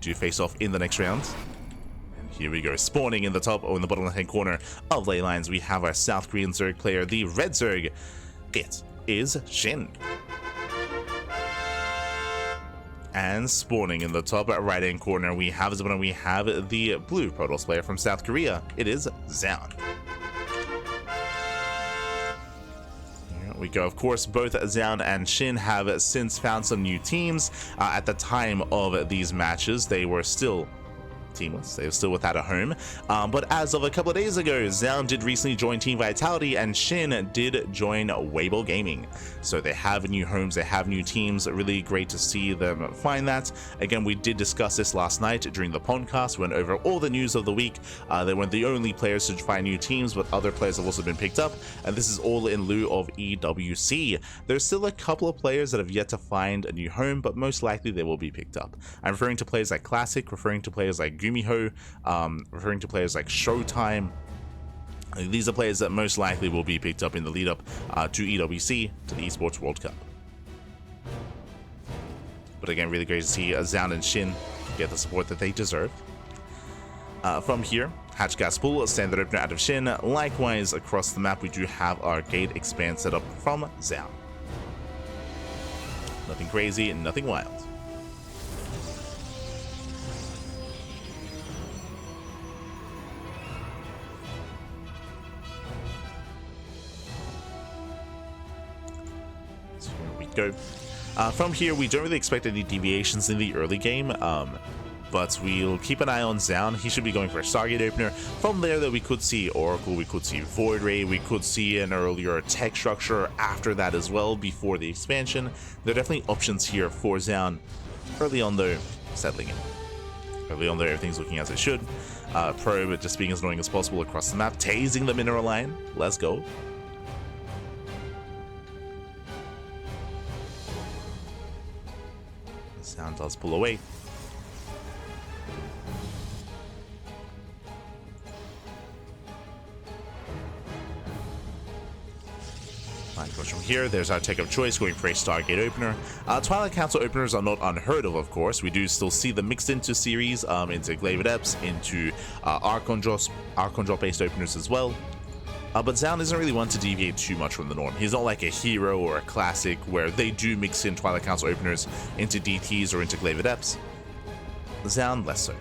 do face off in the next round. And here we go, spawning in the top or in the bottom left-hand corner of ley lines, we have our South Korean Zerg player, the Red Zerg. It is SHIN. And spawning in the top right-hand corner, we have the blue Protoss player from South Korea. It is Zoun. Here we go. Of course, both Zoun and SHIN have since found some new teams. At the time of these matches, they were still teamless. They were still without a home. But as of a couple of days ago, Zoun did recently join Team Vitality and SHIN did join Weibo Gaming. So they have new homes, they have new teams. Really great to see them find that. Again, we did discuss this last night during the podcast. We went over all the news of the week. They weren't the only players to find new teams, but other players have also been picked up. And this is all in lieu of EWC. There's still a couple of players that have yet to find a new home, but most likely they will be picked up. I'm referring to players like Classic, referring to players like Gumiho, referring to players like Showtime. These are players that most likely will be picked up in the lead up to EWC, to the Esports World Cup. But again, really great to see Zoun and SHIN get the support that they deserve. From here, Hatch Gas Pool, standard opener out of SHIN. Likewise, across the map, we do have our Gate Expand set up from Zoun. Nothing crazy, nothing wild. Go. From here, we don't really expect any deviations in the early game, but we'll keep an eye on Zoun. He should be going for a Stargate opener. From there, though, we could see Oracle, we could see Void Ray, we could see an earlier tech structure after that as well, before the expansion. There are definitely options here for Zoun. Early on, though, settling in. Early on, though, everything's looking as it should. Probe just being as annoying as possible across the map, tasing the mineral line. Let's go. Zoun does pull away. Line goes from here. There's our tech of choice, going for a Stargate opener. Twilight Council openers are not unheard of course. We do still see them mixed into series, into Glaive Adepts, into Archon Drop based openers as well. But Zoun isn't really one to deviate too much from the norm. He's not like a Hero or a Classic where they do mix in Twilight Council openers into DTs or into Glaive Adepts. Zoun less so.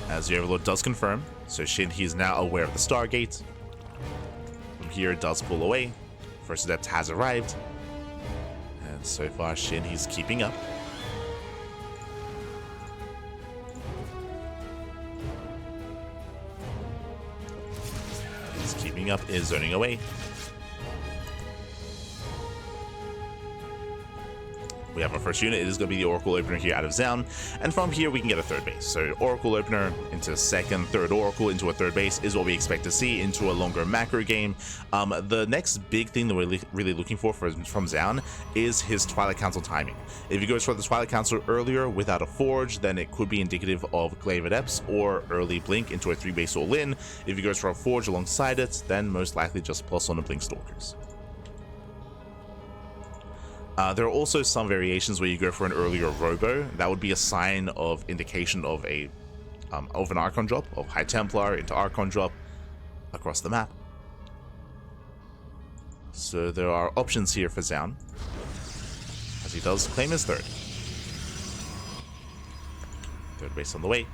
As the Overlord does confirm, so SHIN, he's now aware of the Stargate. From here, it does pull away. First Adept has arrived. And so far, SHIN, he's keeping up. Keeping up is zoning away. We have our first unit. It is going to be the Oracle opener here out of Zoun, and from here we can get a third base. So Oracle opener into second, third Oracle into a third base is what we expect to see into a longer macro game. The next big thing that we're really looking for from Zoun is his Twilight Council timing. If he goes for the Twilight Council earlier without a Forge, then it could be indicative of Glaive Adepts or early Blink into a 3-base all-in. If he goes for a Forge alongside it, then most likely just plus on the Blink Stalkers. There are also some variations where you go for an earlier Robo. That would be a sign of indication of an Archon drop, of High Templar into Archon drop across the map. So there are options here for Zoun, as he does claim his third. Third base on the way.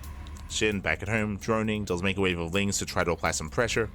SHIN back at home, droning, does make a wave of Lings to try to apply some pressure.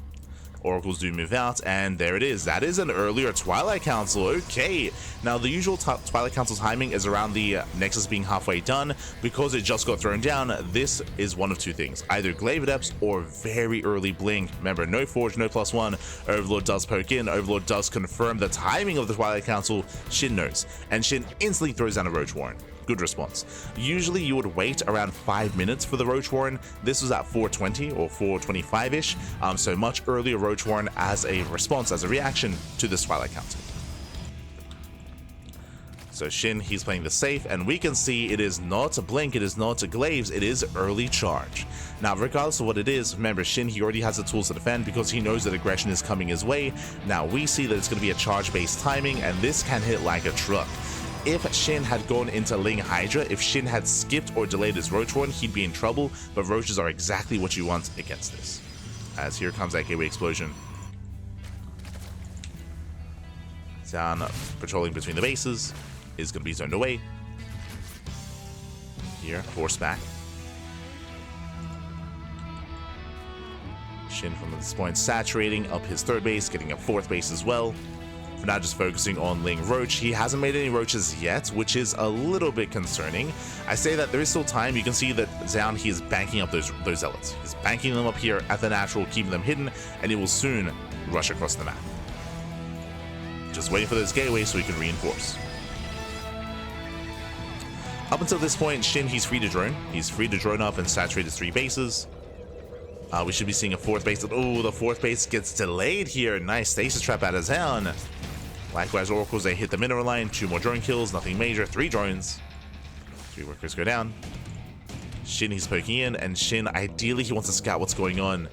Oracles do move out, and there it is. That is an earlier Twilight Council. Okay, now the usual Twilight Council timing is around the Nexus being halfway done. Because it just got thrown down, this is one of two things: either Glaive Adepts or very early Blink. Remember, no Forge, no +1. Overlord does poke in. Overlord does confirm the timing of the Twilight Council. SHIN knows, and SHIN instantly throws down a Roach Warren. Good response. Usually you would wait around 5 minutes for the Roach Warren. This was at 4:20 or 4:25-ish, so much earlier Roach Warren as a response, as a reaction to this Twilight Council. So SHIN, he's playing the safe, and we can see it is not a blink, it is not a glaives, it is early charge. Now, regardless of what it is, remember, SHIN, he already has the tools to defend because he knows that aggression is coming his way. Now, we see that it's going to be a charge-based timing, and this can hit like a truck. If SHIN had gone into Ling Hydra, if SHIN had skipped or delayed his Roach run, he'd be in trouble, but Roaches are exactly what you want against this. As here comes that gateway explosion. Zoun patrolling between the bases. Is going to be zoned away. Here, force back. SHIN from this point saturating up his third base, getting a fourth base as well. For now, just focusing on Ling Roach. He hasn't made any Roaches yet, which is a little bit concerning. I say that there is still time. You can see that Zoun, he is banking up those Zealots. He's banking them up here at the natural, keeping them hidden, and he will soon rush across the map. Just waiting for those gateways so he can reinforce. Up until this point, SHIN, he's free to drone. He's free to drone up and saturate his 3 bases. We should be seeing a 4th base. Oh, the 4th base gets delayed here. Nice stasis trap out of Zoun. Likewise, Oracles, they hit the mineral line. 2 more drone kills, nothing major. 3 drones. 3 workers go down. SHIN, he's poking in, and SHIN, ideally, he wants to scout what's going on.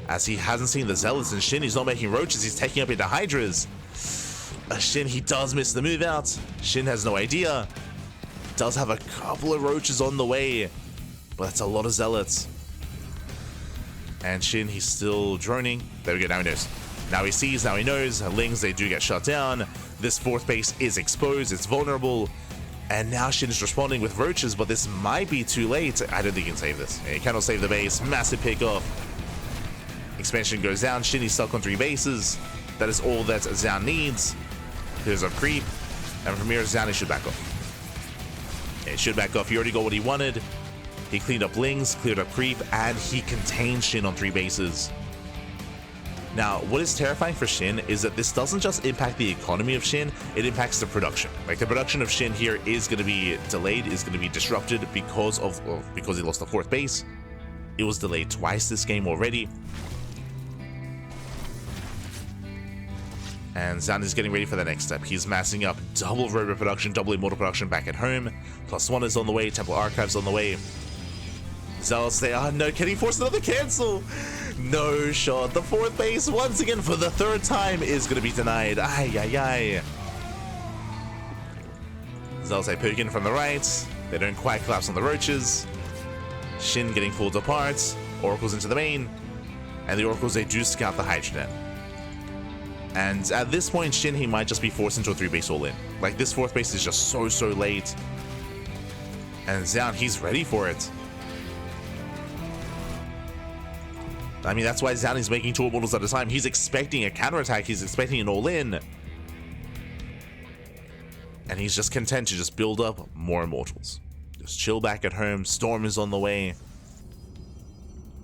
As he hasn't seen the Zealots, and SHIN, he's not making Roaches, he's taking up into Hydras. SHIN, he does miss the move out. SHIN has no idea. Does have a couple of Roaches on the way, but that's a lot of Zealots. And SHIN, he's still droning. There we go, now he knows. Now he sees, now he knows. Lings, they do get shut down. This 4th base is exposed, it's vulnerable. And now SHIN is responding with Roaches, but this might be too late. I don't think he can save this. He cannot save the base. Massive pickoff. Expansion goes down. SHIN, he's stuck on 3 bases. That is all that Zoun needs. There's a creep. And from here, Zoun, he should back off. He should back off. He already got what he wanted. He cleaned up Lings, cleared up creep, and he contained SHIN on 3 bases. Now, what is terrifying for SHIN is that this doesn't just impact the economy of SHIN, it impacts the production. Like, the production of SHIN here is going to be delayed, is going to be disrupted because he lost the 4th base. It was delayed twice this game already. And Zoun is getting ready for the next step. He's massing up double Robo production, double Immortal production back at home. +1 is on the way, Temple Archives on the way. Zealots, they are no, can he force another cancel? No shot. The 4th base, once again for the 3rd time, is going to be denied. Ay, ay, ay. Zealots, they poke in from the right. They don't quite collapse on the Roaches. SHIN getting pulled apart. Oracles into the main. And the Oracles, they do scout the Hydra. And at this point, SHIN, he might just be forced into a 3 base all-in. Like, this 4th base is just so late. And Zoun, he's ready for it. I mean, that's why Zoun is making 2 Immortals at a time. He's expecting a counterattack. He's expecting an all-in. And he's just content to just build up more Immortals. Just chill back at home. Storm is on the way.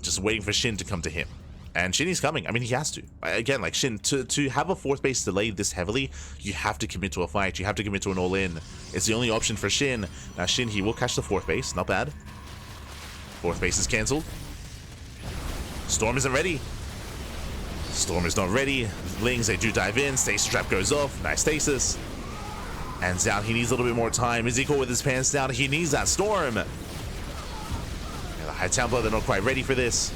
Just waiting for SHIN to come to him. And SHIN is coming. I mean, he has to. Again, like SHIN, to have a 4th base delayed this heavily, you have to commit to a fight. You have to commit to an all-in. It's the only option for SHIN. Now, SHIN, he will catch the 4th base. Not bad. 4th base is cancelled. Storm isn't ready. Storm is not ready. Lings, they do dive in. Stasis trap goes off. Nice stasis. And Zoun, he needs a little bit more time. Is he cool with his pants down? He needs that Storm. And the High Templar, they're not quite ready for this.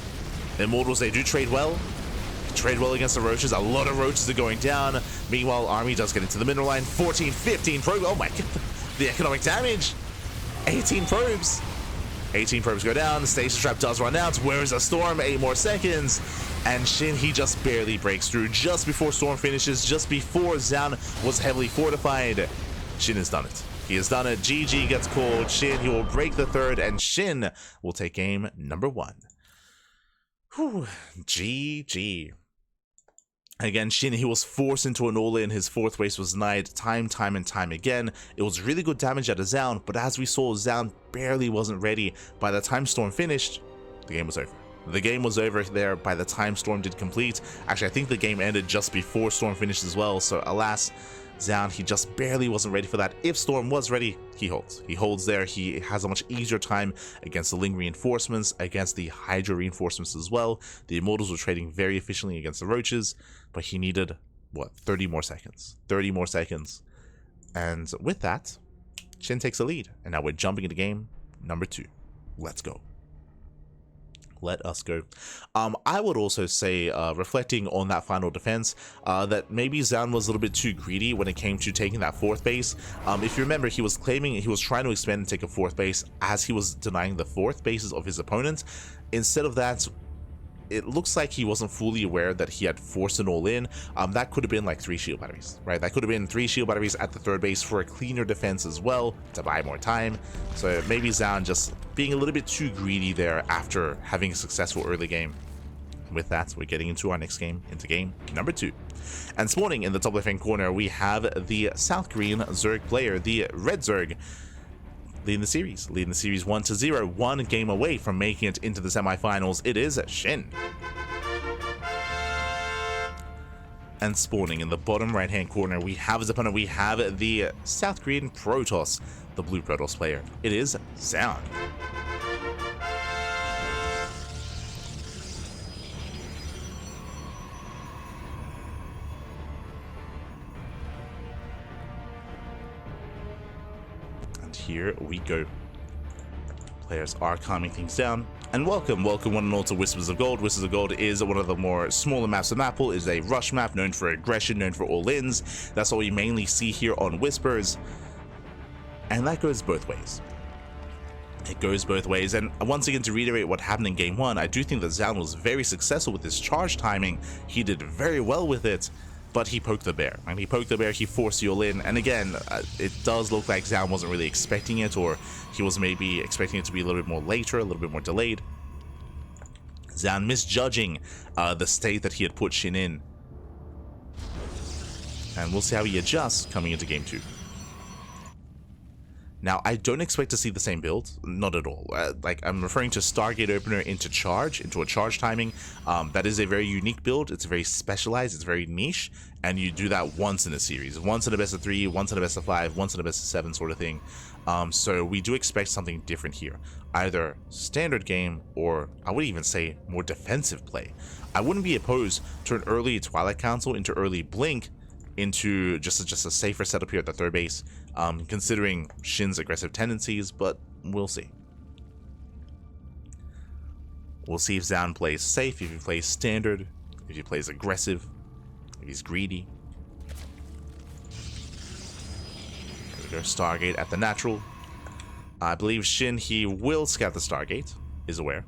The Immortals, they do trade well. Trade well against the Roaches. A lot of Roaches are going down. Meanwhile, Army does get into the mineral line. 14, 15 probes. Oh my god. The economic damage. 18 probes. 18 probes go down. The Stasis Trap does run out. Where is the Storm? 8 more seconds. And SHIN, he just barely breaks through. Just before Storm finishes. Just before Zoun was heavily fortified. SHIN has done it. He has done it. GG gets called. SHIN, he will break the 3rd. And SHIN will take game number 1. Whew, GG. Again, SHIN, he was forced into an all-in. His 4th base was denied time and time again. It was really good damage out of Zoun, but as we saw, Zoun barely wasn't ready. By the time Storm finished, the game was over. The game was over there by the time Storm did complete. Actually, I think the game ended just before Storm finished as well, so alas, Zoun, he just barely wasn't ready for that. If Storm was ready, he holds. He holds there. He has a much easier time against the Ling reinforcements, against the Hydra reinforcements as well. The Immortals were trading very efficiently against the Roaches, but he needed, what, 30 more seconds? 30 more seconds. And with that, Shin takes the lead, and now we're jumping into game number 2. Let's go. Let us go. I would also say, reflecting on that final defense, that maybe Zoun was a little bit too greedy when it came to taking that 4th base. If you remember, he was trying to expand and take a 4th base as he was denying the 4th bases of his opponent. Instead of that, it looks like he wasn't fully aware that he had forced an all-in. That could have been like 3 shield batteries, right? That could have been 3 shield batteries at the 3rd base for a cleaner defense as well, to buy more time. So maybe Zoun just being a little bit too greedy there after having a successful early game. With that, we're getting into our next game, into game number 2. And spawning in the top left-hand corner, we have the South Green Zerg player, the Red Zerg, leading the series 1-0, 1 game away from making it into the semifinals. It is SHIN. And spawning in the bottom right hand corner, we have his opponent. We have the South Green Protoss, the blue Protoss player. It is Zoun. Here we go. Players are calming things down. And welcome one and all to Whispers of Gold. Whispers of Gold is one of the more smaller maps of Mapple. It is a rush map known for aggression, known for all-ins. That's what we mainly see here on Whispers. And that goes both ways. It goes both ways. And once again, to reiterate what happened in game 1, I do think that Zoun was very successful with his charge timing. He did very well with it. But he poked the bear, and he poked the bear, he forced you all in, and again, it does look like Zoun wasn't really expecting it, or he was maybe expecting it to be a little bit more later, a little bit more delayed. Zoun misjudging the state that he had put Shin in. And we'll see how he adjusts coming into game 2. Now, I don't expect to see the same build, not at all. Like, I'm referring to Stargate Opener into a charge timing. That is a very unique build. It's very specialized, it's very niche, and you do that once in a series. Once in a best of 3, once in a best of 5, once in a best of 7 sort of thing. So we do expect something different here. Either standard game, or I would even say more defensive play. I wouldn't be opposed to an early Twilight Council into early Blink, into just a safer setup here at the 3rd base, considering Shin's aggressive tendencies, but we'll see. We'll see if Zoun plays safe, if he plays standard, if he plays aggressive, if he's greedy. There we go, Stargate at the natural. I believe Shin, he will scout the Stargate, is aware.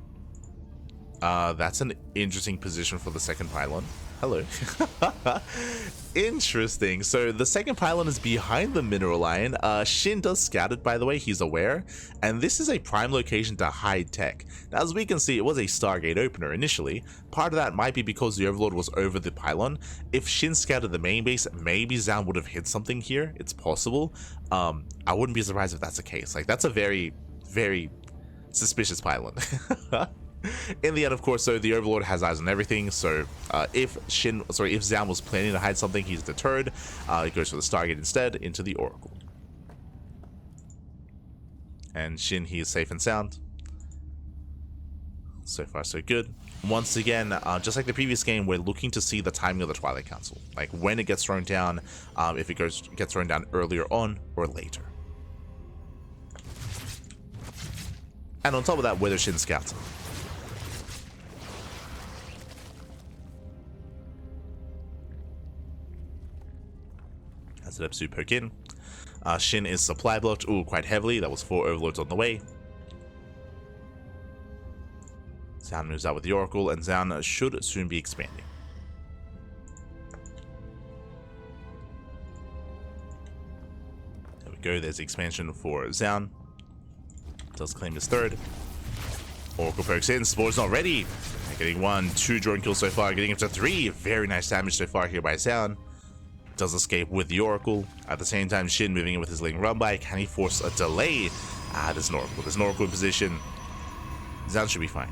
That's an interesting position for the 2nd pylon. Hello. Interesting. So the 2nd pylon is behind the mineral line. Shin does scout it, by the way. He's aware. And this is a prime location to hide tech. Now, as we can see, it was a Stargate opener initially. Part of that might be because the Overlord was over the pylon. If Shin scouted the main base, maybe Zoun would have hit something here. It's possible. I wouldn't be surprised if that's the case. Like, that's a very, very suspicious pylon. In the end, of course, so the Overlord has eyes on everything, so if Zoun was planning to hide something, he's deterred. He goes for the Stargate instead, into the Oracle. And Shin, he is safe and sound. So far, so good. Once again, just like the previous game, we're looking to see the timing of the Twilight Council. Like, when it gets thrown down, if it gets thrown down earlier on or later. And on top of that, whether Shin scouts it. As it absolute poke in. Shin is supply blocked, quite heavily. That was 4 Overlords on the way. Zoun moves out with the Oracle, and Zoun should soon be expanding. There we go, there's the expansion for Zoun. Does claim his 3rd. Oracle pokes in, Spore's not ready. Getting 1, 2 drone kills so far, getting up to 3. Very nice damage so far here by Zoun. Does escape with the Oracle. At the same time, Shin moving in with his Ling run by. Can he force a delay? There's an Oracle. There's an Oracle in position. Zoun should be fine.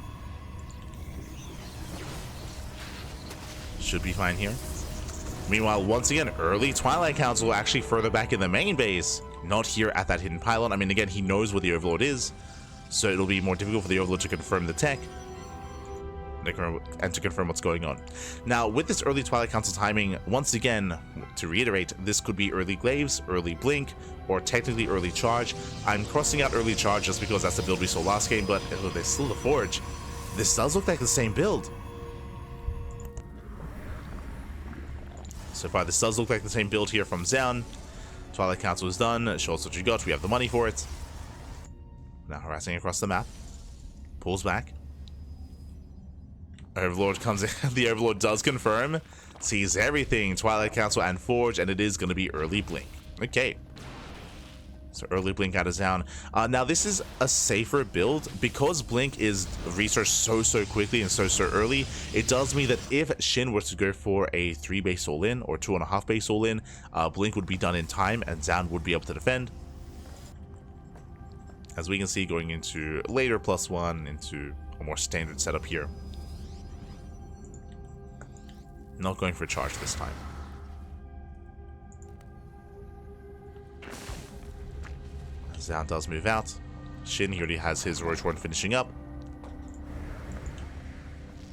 Should be fine here. Meanwhile, once again, early Twilight Council actually further back in the main base. Not here at that hidden pylon. I mean, again, he knows where the Overlord is, so it'll be more difficult for the Overlord to confirm the tech. and to confirm what's going on. Now, with this early Twilight Council timing, once again, to reiterate, this could be early Glaives, early Blink, or technically early Charge. I'm crossing out early Charge just because that's the build we saw last game, but there's still the Forge. This does look like the same build. So far, this does look like the same build here from Zoun. Twilight Council is done. Show us what you got. We have the money for it. Now harassing across the map. Pulls back. Overlord comes in. The Overlord does confirm. Sees everything. Twilight Council and Forge. And it is going to be early Blink. Okay. So early Blink out of Zoun. Now this is a safer build because Blink is researched so quickly and so early. It does mean that if SHIN were to go for a 3 base all in or 2.5 base all in, Blink would be done in time and Zoun would be able to defend. As we can see, going into later +1 into a more standard setup here. Not going for a charge this time. Zoun does move out. SHIN, he already has his Roach Horn finishing up.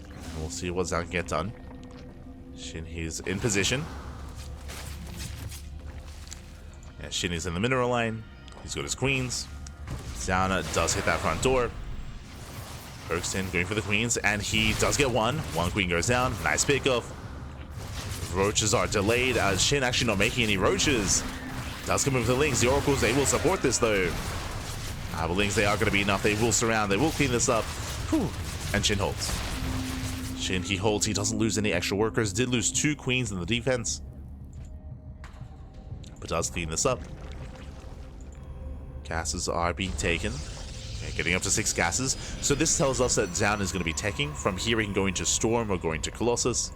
And we'll see what Zoun can get done. SHIN, he's in position. Yeah, SHIN is in the mineral line. He's got his queens. Zoun does hit that front door. Pokes in, going for the queens, and he does get one. One queen goes down. Nice pickoff. Roaches are delayed. SHIN actually not making any roaches. Does come with the Lings. The Oracles, they will support this though. The Lings, they are going to be enough. They will surround. They will clean this up. Whew. And SHIN holds. SHIN, he holds. He doesn't lose any extra workers. Did lose 2 queens in the defense. But does clean this up. Gases are being taken. Okay, getting up to 6 gases. So this tells us that Zoun is going to be teching. From here, he can go into Storm or go into Colossus.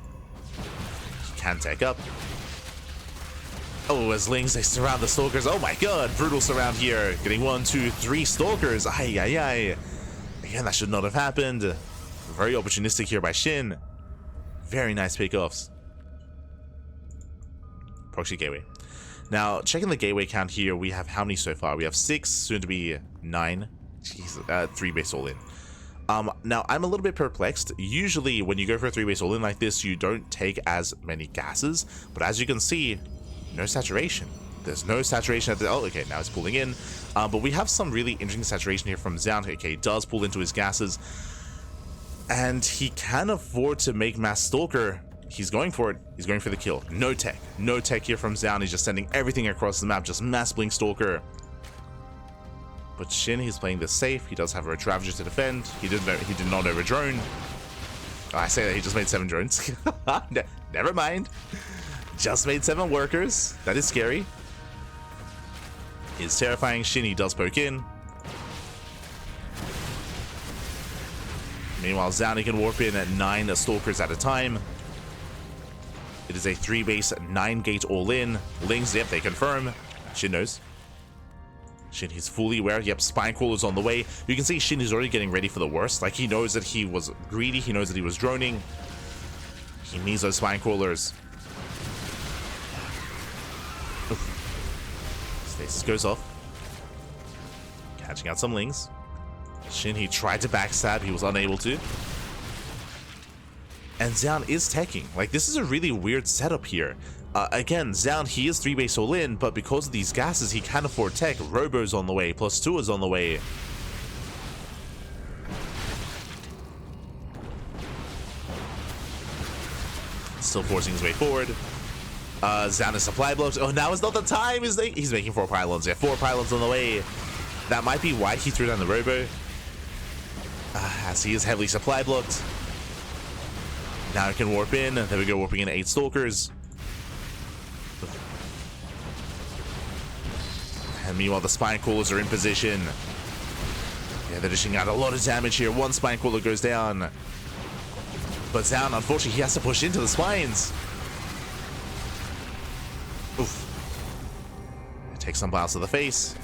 He can tech up. Oh, as Lings, they surround the Stalkers. Oh my god, brutal surround here. Getting 1, 2, 3 Stalkers. Ay, ay, ay. Again, that should not have happened. Very opportunistic here by SHIN. Very nice pickoffs. Proxy Gateway. Now, checking the gateway count here, we have how many so far? We have 6, soon to be 9. Jeez, 3 base all in. Now, I'm a little bit perplexed. Usually, when you go for a 3 base all in like this, you don't take as many gases. But as you can see, no saturation. There's no saturation at the... Oh, okay, now it's pulling in. But we have some really interesting saturation here from Zoun. Okay, he does pull into his gases. And he can afford to make Mass Stalker. He's going for it. He's going for the kill. No tech. No tech here from Zoun. He's just sending everything across the map. Just Mass Blink Stalker. But SHIN, he's playing this safe. He does have a Ravager to defend. He did not over drone. Oh, I say that he just made 7 drones. Never mind. Just made 7 workers. That is scary. It's terrifying. SHIN, he does poke in. Meanwhile, Zoun, he can warp in at 9 Stalkers at a time. It is a 3 base, 9 gate all in. Lings, yep, they confirm. SHIN knows. SHIN, he's fully aware. Yep, Spine Crawler's on the way. You can see SHIN is already getting ready for the worst. Like, he knows that he was greedy. He knows that he was droning. He needs those Spine Crawlers. Stasis goes off. Catching out some Lings. SHIN, he tried to backstab. He was unable to. And Zoun is teching. Like, this is a really weird setup here. Again, Zoun, he is 3 base all in, but because of these gases, he can afford tech. Robo's on the way. +2 is on the way. Still forcing his way forward. Zoun is supply blocks. Oh, now is not the time. He's making 4 pylons. Yeah, 4 pylons on the way. That might be why he threw down the Robo. As he is heavily supply blocked. Now he can warp in. There we go, warping in 8 Stalkers. And meanwhile, the Spine Crawlers are in position. Yeah, they're dishing out a lot of damage here. 1 Spine Crawler goes down. But Zoun, unfortunately, he has to push into the spines. Oof. Take some biles to the face.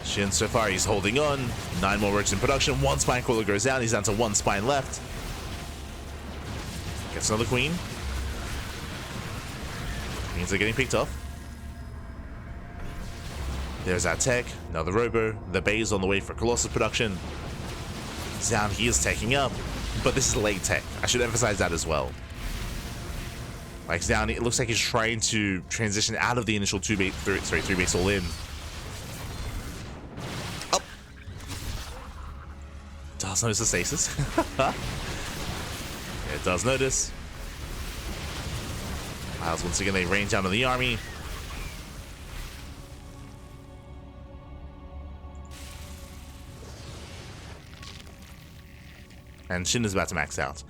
SHIN, so far, he's holding on. 9 more works in production. 1 Spine Crawler goes down. He's down to 1 spine left. Gets another queen. Queens are getting picked off. There's that tech. Another Robo. The Bay's on the way for Colossus production. Zoun, he is taking up. but this is late tech. I should emphasize that as well. Like Zoun, it looks like he's trying to transition out of the initial three base all in. Oh, does notice the stasis. Yeah, it does notice. Miles once again, they rain down on the army. And SHIN is about to max out.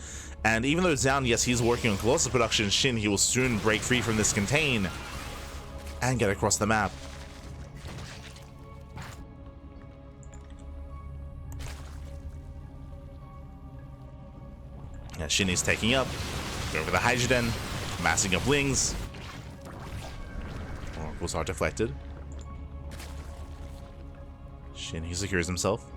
And even though Zoun, yes, he's working on Colossus production, SHIN, he will soon break free from this contain and get across the map. Yeah, SHIN is taking up. Going for the Hydrogen, massing up wings. Oracles are deflected. SHIN, he secures himself.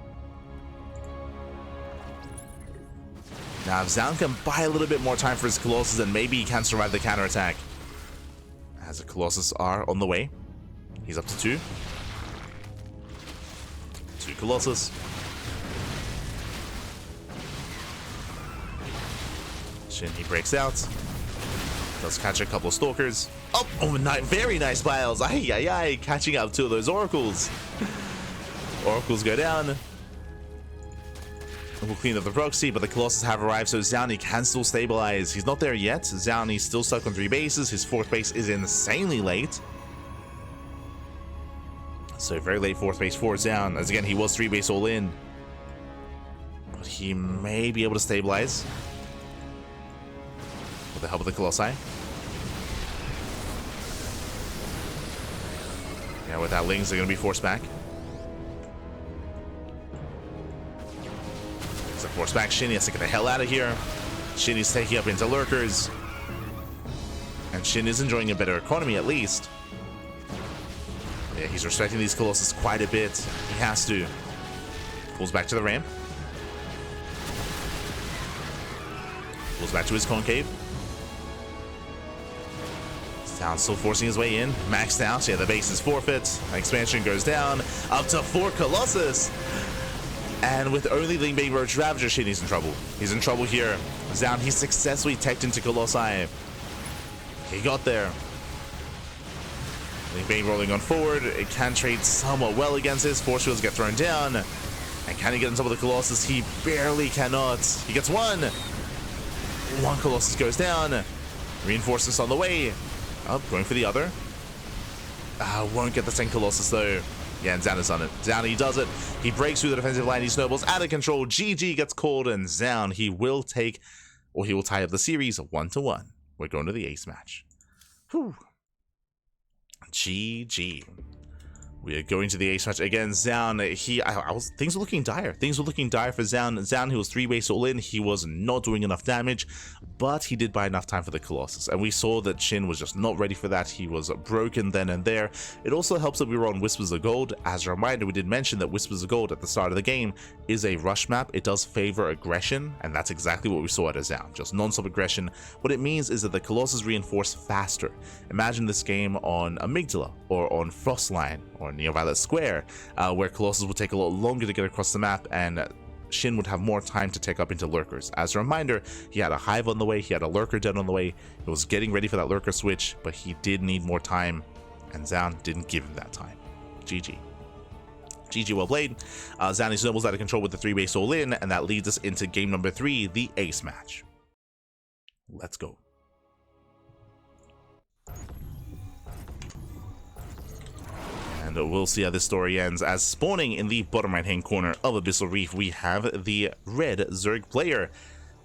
Now, if Zoun can buy a little bit more time for his Colossus, then maybe he can survive the counterattack. As the Colossus are on the way. He's up to 2. 2 Colossus. SHIN, he breaks out. Does catch a couple of Stalkers. Oh, very nice Biles. Ay, catching up 2 of those Oracles. Oracles go down. We'll clean up the proxy, but the Colossus have arrived, so Zoun can still stabilize. He's not there yet. Zoun, he's still stuck on 3 bases. His 4th base is insanely late. So very late 4th base for Zoun, as again, he was 3 base all in. But he may be able to stabilize with the help of the Colossi. Yeah, without Lings, they're going to be forced back. Force back SHIN, he has to get the hell out of here. SHIN is taking up into lurkers. And SHIN is enjoying a better economy at least. Yeah, he's respecting these Colossus quite a bit. He has to. Pulls back to the ramp. Pulls back to his concave. Zoun still forcing his way in. Maxed out. Yeah, the base is forfeit. Expansion goes down. Up to 4 Colossus. And with only Ling Bang Roach Ravager, SHIN, he's in trouble. He's in trouble here. Zoun, he successfully teched into Colossi. He got there. Ling Bang rolling on forward. It can trade somewhat well against his. Force fields get thrown down. And can he get on top of the Colossus? He barely cannot. He gets 1. 1 Colossus goes down. Reinforcements on the way. Up, going for the other. Won't get the 10 Colossus though. Yeah, and Zoun is on it. Zoun, he does it. He breaks through the defensive line. He snowballs out of control. GG gets called, and Zoun, he will take, or he will tie up the series 1-1. We're going to the ace match. Whew. GG. We are going to the ace match again. Zoun, things were looking dire. Things were looking dire for Zoun. Zoun, he was 3 base all in. He was not doing enough damage, but he did buy enough time for the Colossus. And we saw that SHIN was just not ready for that. He was broken then and there. It also helps that we were on Whispers of Gold. As a reminder, we did mention that Whispers of Gold at the start of the game is a rush map. It does favor aggression, and that's exactly what we saw at Zoun. Just non-stop aggression. What it means is that the Colossus reinforce faster. Imagine this game on Amygdala, or on Frostline, or Neo Violet Square, where Colossus would take a lot longer to get across the map, and SHIN would have more time to take up into lurkers. As a reminder, he had a hive on the way, he had a lurker den on the way, he was getting ready for that lurker switch, but he did need more time, and Zoun didn't give him that time. GG. GG, well played. Zoun snowballs out of control with the 3 base all in, and that leads us into game number 3, the ace match. Let's go. And we'll see how this story ends, as spawning in the bottom right hand corner of Abyssal Reef, we have the red Zerg player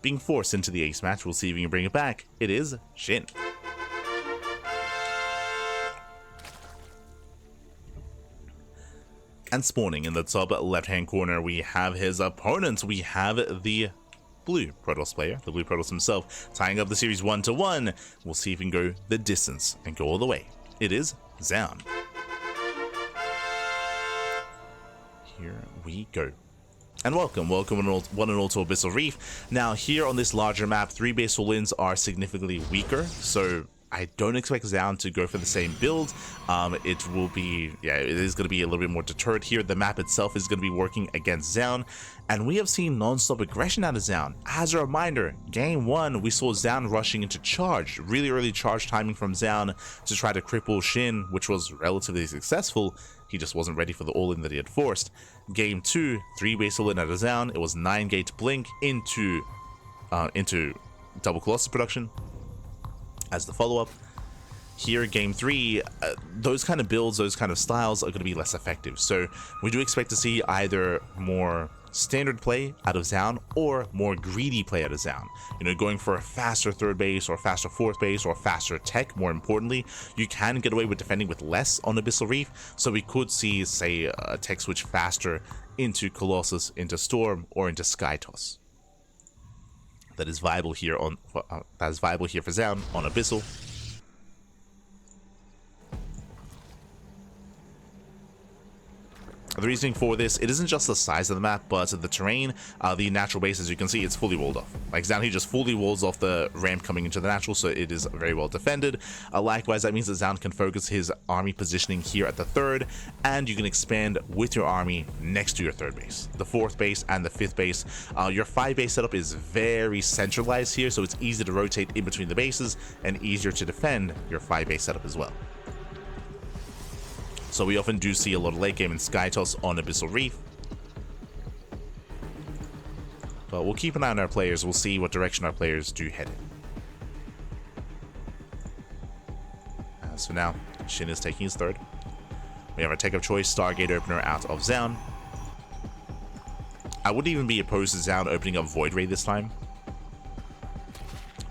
being forced into the ace match. We'll see if we can bring it back. It is SHIN. And spawning in the top left hand corner, we have his opponent. We have the blue Protoss player, the blue Protoss himself, tying up the series 1-1. We'll see if we can go the distance and go all the way. It is Zoun. Here we go. And welcome one and all to Abyssal Reef. Now here on this larger map, 3 base all-ins are significantly weaker, so I don't expect Zoun to go for the same build. It will be, yeah, it is going to be a little bit more deterred here. The map itself is going to be working against Zoun, and we have seen non-stop aggression out of Zoun. As a reminder, game 1, we saw Zoun rushing into charge, really early charge timing from Zoun to try to cripple SHIN, which was relatively successful. He just wasn't ready for the all-in that he had forced. Game 2, 3-base all-in out of Zoun. It was 9-gate blink into double Colossus production as the follow-up. Here, game 3, those kind of builds, those kind of styles are going to be less effective. So we do expect to see either more standard play out of Zoun or more greedy play out of Zoun. You know, going for a faster third base or faster fourth base or faster tech. More importantly, you can get away with defending with less on Abyssal Reef. So we could see, say, a tech switch faster into Colossus, into Storm, or into Sky Toss. That is viable here on for Zoun on Abyssal. The reasoning for this, it isn't just the size of the map, but the terrain, the natural base, as you can see, it's fully walled off. Like Zoun, he just fully walls off the ramp coming into the natural, so it is very well defended. Likewise, that means that Zoun can focus his army positioning here at the third, and you can expand with your army next to your third base, the fourth base, and the fifth base. Your 5-base setup is very centralized here, so it's easy to rotate in between the bases and easier to defend your 5-base setup as well. So we often do see a lot of late game and Sky Toss on Abyssal Reef. But we'll keep an eye on our players. We'll see what direction our players do head in. As for now, SHIN is taking his third. We have our take of choice, Stargate opener out of Zoun. I wouldn't even be opposed to Zoun opening up Void Ray this time,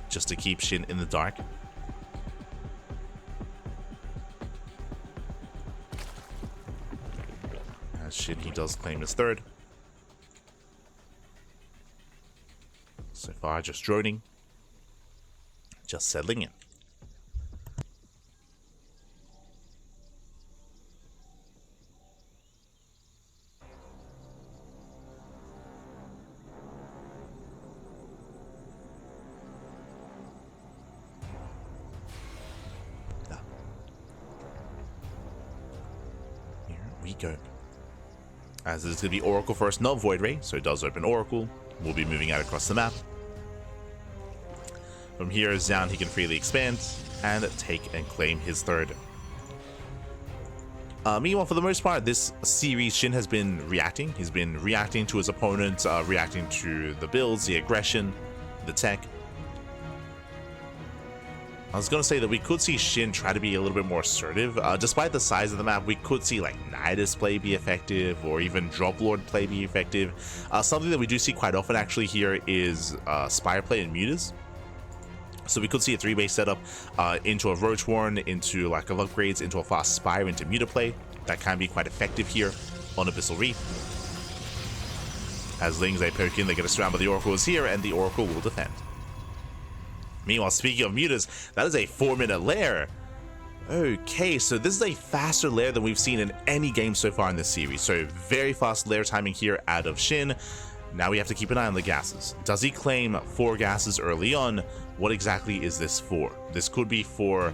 just to keep SHIN in the dark. SHIN, he does claim his third. So far, just droning. Just settling in. Here we go. As it's going to be Oracle first, not Void Ray, so it does open Oracle. We'll be moving out across the map. From here, Zoun, he can freely expand and take and claim his third. Meanwhile, for the most part, this series, SHIN has been reacting. He's been reacting to his opponents, reacting to the builds, the aggression, the tech. I was going to say that we could see SHIN try to be a little bit more assertive. Despite the size of the map, we could see like Nidus play be effective, or even Drop Lord play be effective. Something that we do see quite often actually here is Spire play and Mutas. So we could see a 3-base setup into a Roach Warren, into lack of upgrades, into a fast Spire, into Muta play. That can be quite effective here on Abyssal Reef. As Lings, they poke in, they get a surround, but the Oracle is here, and the Oracle will defend. Meanwhile, speaking of Mutas, that is a 4-minute lair. Okay, so this is a faster lair than we've seen in any game so far in this series. So very fast lair timing here out of SHIN. Now we have to keep an eye on the gases. Does he claim 4 gases early on? What exactly is this for? This could be for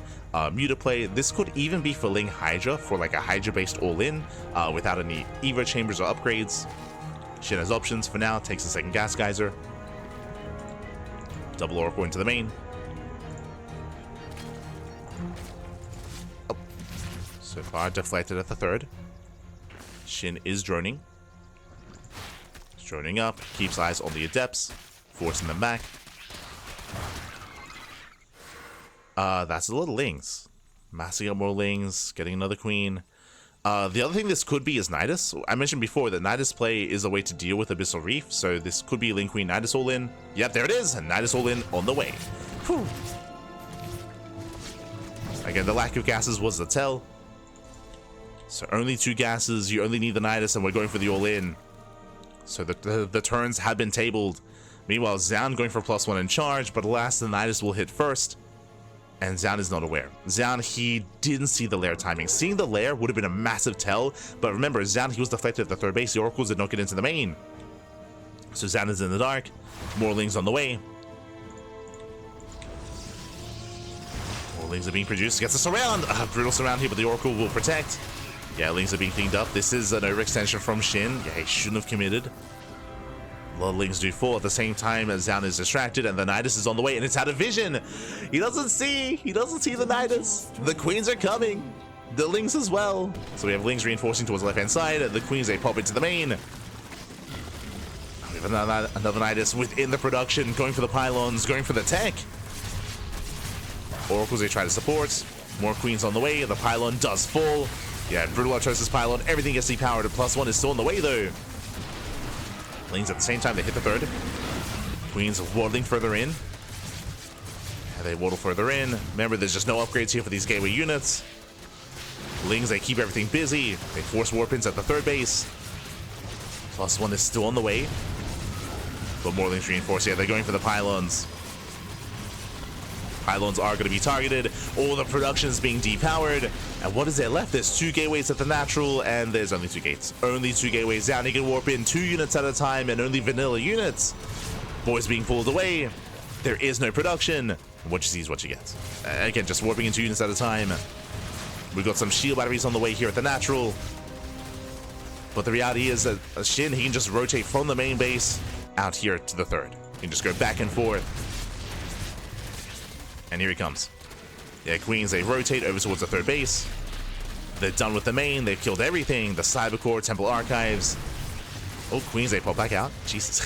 Muta play. This could even be for Ling Hydra, for like a Hydra-based all-in without any Evo chambers or upgrades. SHIN has options for now. Takes the second gas geyser. Double Oracle into the main. Oh. So far, deflected at the third. SHIN is droning. He's droning up, keeps eyes on the Adepts, forcing them back. That's a little Lings. Massing up more Lings, getting another Queen. The other thing this could be is Nidus. I mentioned before that Nidus play is a way to deal with Abyssal Reef, so this could be Ling Queen Nidus all in. Yep, there it is, Nidus all in on the way. Whew. Again, the lack of gases was the tell. So only 2 gases, you only need the Nidus, and we're going for the all in. So the turns have been tabled. Meanwhile, Zoun going for +1 in charge, but alas, the Nidus will hit first. And Zoun is not aware. Zoun, he didn't see the lair timing. Seeing the lair would have been a massive tell, but remember, Zoun, he was deflected at the third base. The Oracles did not get into the main. So Zoun is in the dark. More Lings on the way. More Lings are being produced. Gets a surround. Brutal surround here, but the Oracle will protect. Yeah, Lings are being cleaned up. This is an overextension from Shin. Yeah, he shouldn't have committed. A lot of Lings do fall at the same time as Zoun is distracted, and the Nidus is on the way, and it's out of vision. He doesn't see the Nidus. The Queens are coming. The Lings as well. So we have Lings reinforcing towards the left-hand side. The Queens, they pop into the main. We have another Nidus within the production, going for the pylons, going for the tech. Oracles, they try to support. More Queens on the way. The pylon does fall. Yeah, Brutal Artrosis pylon. Everything gets depowered. +1 is still on the way, though. Lings at the same time, they hit the third. Queens waddling further in. And they waddle further in. Remember, there's just no upgrades here for these gateway units. Lings, they keep everything busy. They force warp-ins at the third base. +1 is still on the way. But more Lings reinforce. Yeah, they're going for the pylons. Pylons are going to be targeted. All the production is being depowered. And what is there left? There's 2 gateways at the natural, and there's only 2 gates. Only 2 gateways down. You can warp in 2 units at a time, and only vanilla units. Boys being pulled away. There is no production. What you see is what you get. Again, just warping in 2 units at a time. We've got some shield batteries on the way here at the natural. But the reality is that Shin, he can just rotate from the main base out here to the third. He can just go back and forth. And here he comes. Yeah, Queens, they rotate over towards the third base. They're done with the main. They've killed everything. The Cyber Core, Temple Archives. Oh, Queens, they pop back out. Jesus.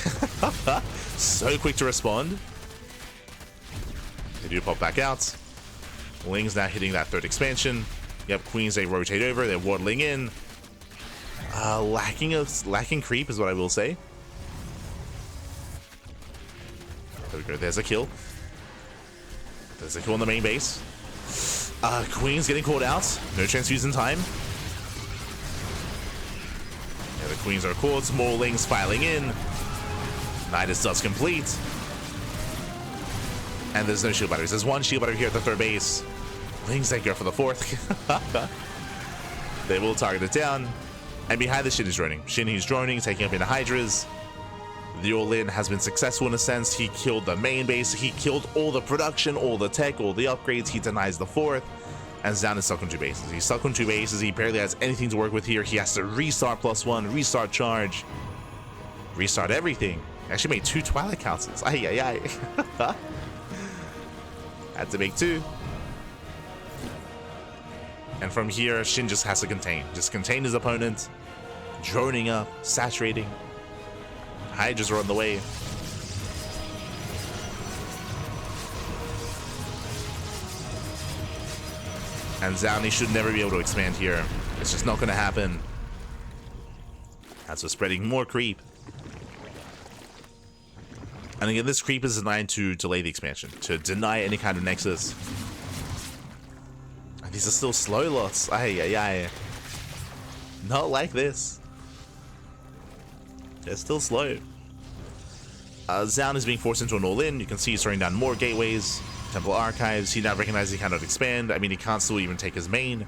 So quick to respond. They do pop back out. Lings now hitting that third expansion. Yep, Queens, they rotate over. They're waddling in. Lacking creep is what I will say. There we go. There's a kill. There's a kill on the main base. Queen's getting called out. No transfuse in time. Yeah, the Queens are caught. More Lings filing in. Nidus does complete. And there's no shield batteries. There's 1 shield battery here at the third base. Lings, they go for the 4th. They will target it down. And behind the Shin is droning. Shin, he's droning, taking up into Hydras. The all-in has been successful in a sense. He killed the main base. He killed all the production, all the tech, all the upgrades. He denies the 4th. And Zoun is stuck on 2 bases. He's stuck on 2 bases. He barely has anything to work with here. He has to restart +1, restart charge, restart everything. Actually made 2 Twilight Councils. Ay, ay, ay. Had to make 2. And from here, Shin just has to contain. Just contain his opponent. Droning up, saturating. Hydras are on the way. And Zoun should never be able to expand here. It's just not going to happen. That's what's spreading more creep. And again, this creep is designed to delay the expansion, to deny any kind of nexus. And these are still slow lots. Ay, ay, ay. Not like this. They're still slow. Zoun is being forced into an all-in. You can see he's throwing down more gateways. Temple Archives. He now recognizes he cannot expand. I mean, he can't still even take his main.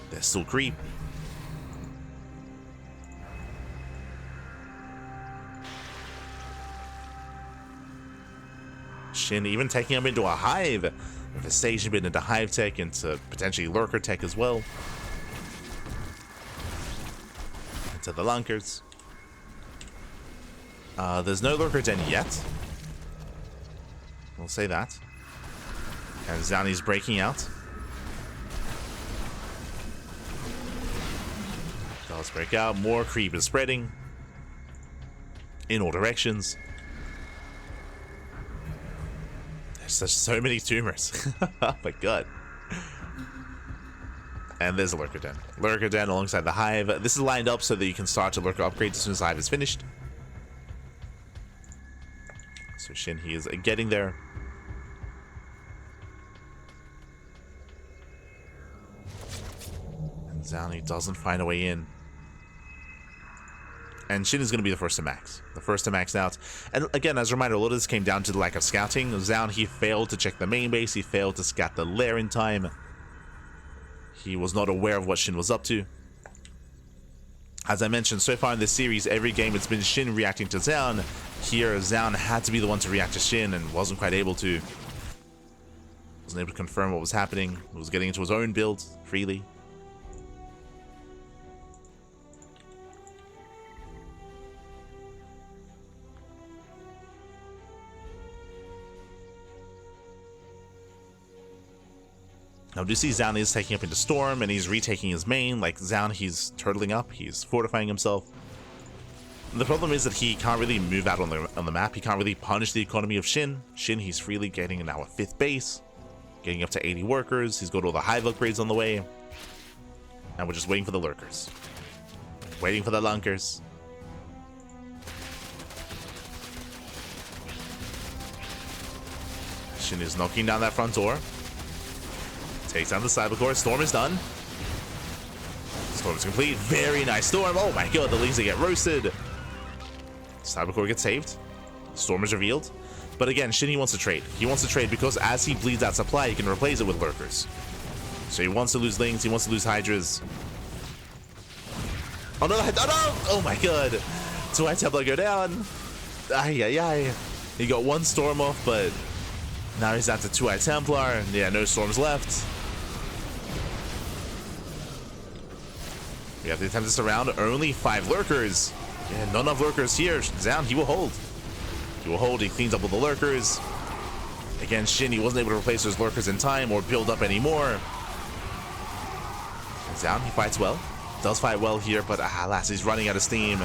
There's still creep. Shin even taking him into a hive. Infestation bit into hive tech, into potentially lurker tech as well. Into the lunkers. There's no lurker den yet. We'll say that. And Zoun's breaking out. Does break out. More creep is spreading in all directions. There's just so many tumors. Oh my god. And there's a lurker den. Lurker den alongside the hive. This is lined up so that you can start to lurker upgrades as soon as the hive is finished. So Shin, he is getting there. And Zoun doesn't find a way in. And Shin is going to be the first to max. The first to max out. And again, as a reminder, a lot of this came down to the lack of scouting. Zoun, he failed to check the main base. He failed to scout the lair in time. He was not aware of what Shin was up to. As I mentioned, so far in this series, every game it's been Shin reacting to Zoun. Here, Zoun had to be the one to react to Shin and wasn't quite able to. Wasn't able to confirm what was happening. He was getting into his own build freely. Now, we do see Zoun is taking up into Storm, and he's retaking his main. Like Zoun, he's turtling up, he's fortifying himself. The problem is that he can't really move out on the map. He can't really punish the economy of SHIN. SHIN, he's freely getting now a 5th base, getting up to 80 workers. He's got all the hive upgrades on the way. And we're just waiting for the lurkers. Waiting for the lunkers. SHIN is knocking down that front door. Takes down the Cyber Core. Storm is done. Storm is complete. Very nice Storm. Oh my god, the Lings get roasted. Cyber Core gets saved. Storm is revealed. But again, SHIN, he wants to trade. He wants to trade because as he bleeds out supply, he can replace it with lurkers. So he wants to lose Lings. He wants to lose Hydras. Oh no, oh my god. 2 High Templar go down. Ay, ay, ay. He got 1 Storm off, but now he's down to 2 High Templar. And yeah, no Storms left. We have the attempts around. Only 5 lurkers. Yeah, not enough lurkers here. Zoun, he will hold. He will hold. He cleans up all the lurkers. Again, SHIN, he wasn't able to replace those lurkers in time or build up anymore. And Zoun, he fights well. Does fight well here, but alas, he's running out of steam.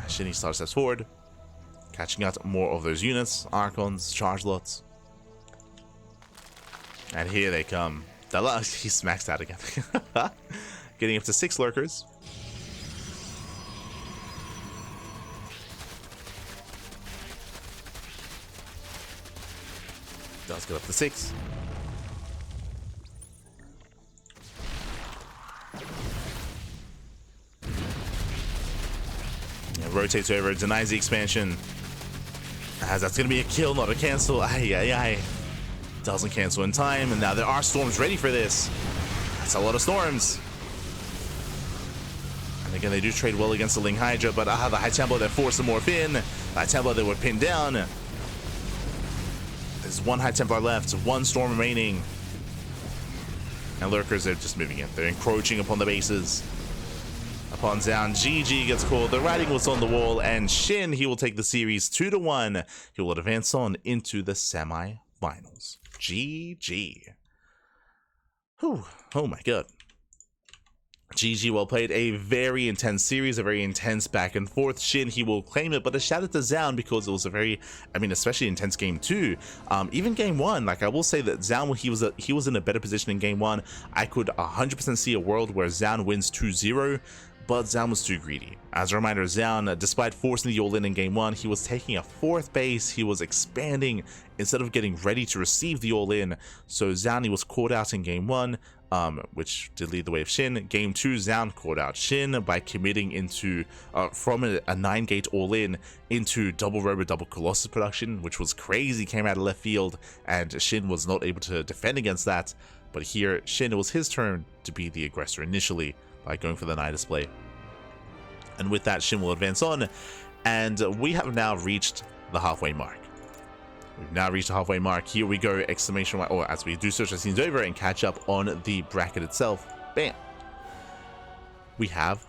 SHIN, he starts steps forward. Catching out more of those units. Archons, charge lots. And here they come. He smacks that again. Getting up to 6 lurkers. Does get up to 6. Yeah, rotates over, denies the expansion. As that's going to be a kill, not a cancel. Ay, ay, ay. Doesn't cancel in time, and now there are Storms ready for this. That's a lot of Storms. And again, they do trade well against the Ling Hydra, but the High Templar, they're forced to morph in. The High Templar, they were pinned down. There's 1 High Templar left, 1 Storm remaining. And lurkers, they're just moving in. They're encroaching upon the bases. Upon Zoun, GG gets called. The writing was on the wall, and SHIN, he will take the series 2-1. He will advance on into the semi-finals. GG. Whew. Oh my god. GG, well played. A very intense series, a very intense back and forth. SHIN, he will claim it, but a shout out to Zoun because it was a very, I mean, especially intense game 2. Even game 1, like I will say that Zoun, he was in a better position in game 1. I could 100% see a world where Zoun wins 2-0. But Zoun was too greedy. As a reminder, Zoun, despite forcing the all-in game 1, he was taking a 4th base, he was expanding instead of getting ready to receive the all-in. So Zoun, he was caught out in game 1, which did lead the way of SHIN. Game 2, Zoun caught out SHIN by committing into, from a 9-gate all-in into double Robo, double Colossus production, which was crazy, came out of left field, and SHIN was not able to defend against that. But here, SHIN, it was his turn to be the aggressor initially, by going for the Night Display. And with that, SHIN will advance on, and we have now reached the halfway mark. We've now reached the halfway mark. Here we go, exclamation mark, or as we do search the scenes over and catch up on the bracket itself. Bam! We have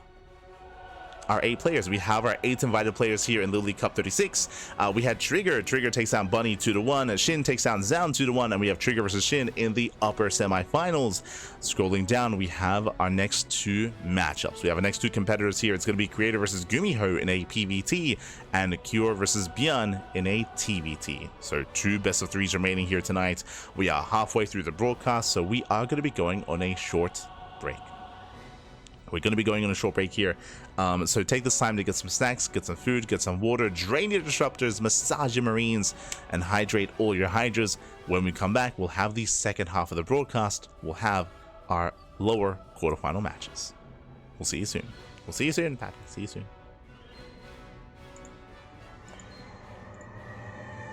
our 8 players. We have our 8 invited players here in LiuLi Cup 36. We had Trigger. Trigger takes down Bunny 2-1. SHIN takes down Zoun 2-1, and we have Trigger versus SHIN in the upper semifinals. Scrolling down, we have our next 2 matchups. We have our next 2 competitors here. It's going to be Creator versus Gumiho in a PvT, and Cure versus Bjorn in a TvT. So 2 best of 3s remaining here tonight. We are halfway through the broadcast, so we are going to be going on a short break. We're going to be going on a short break here. So take this time to get some snacks, get some food, get some water, drain your disruptors, massage your marines, and hydrate all your hydras. When we come back, we'll have the second half of the broadcast. We'll have our lower quarterfinal matches. We'll see you soon. We'll see you soon, Pat. See you soon.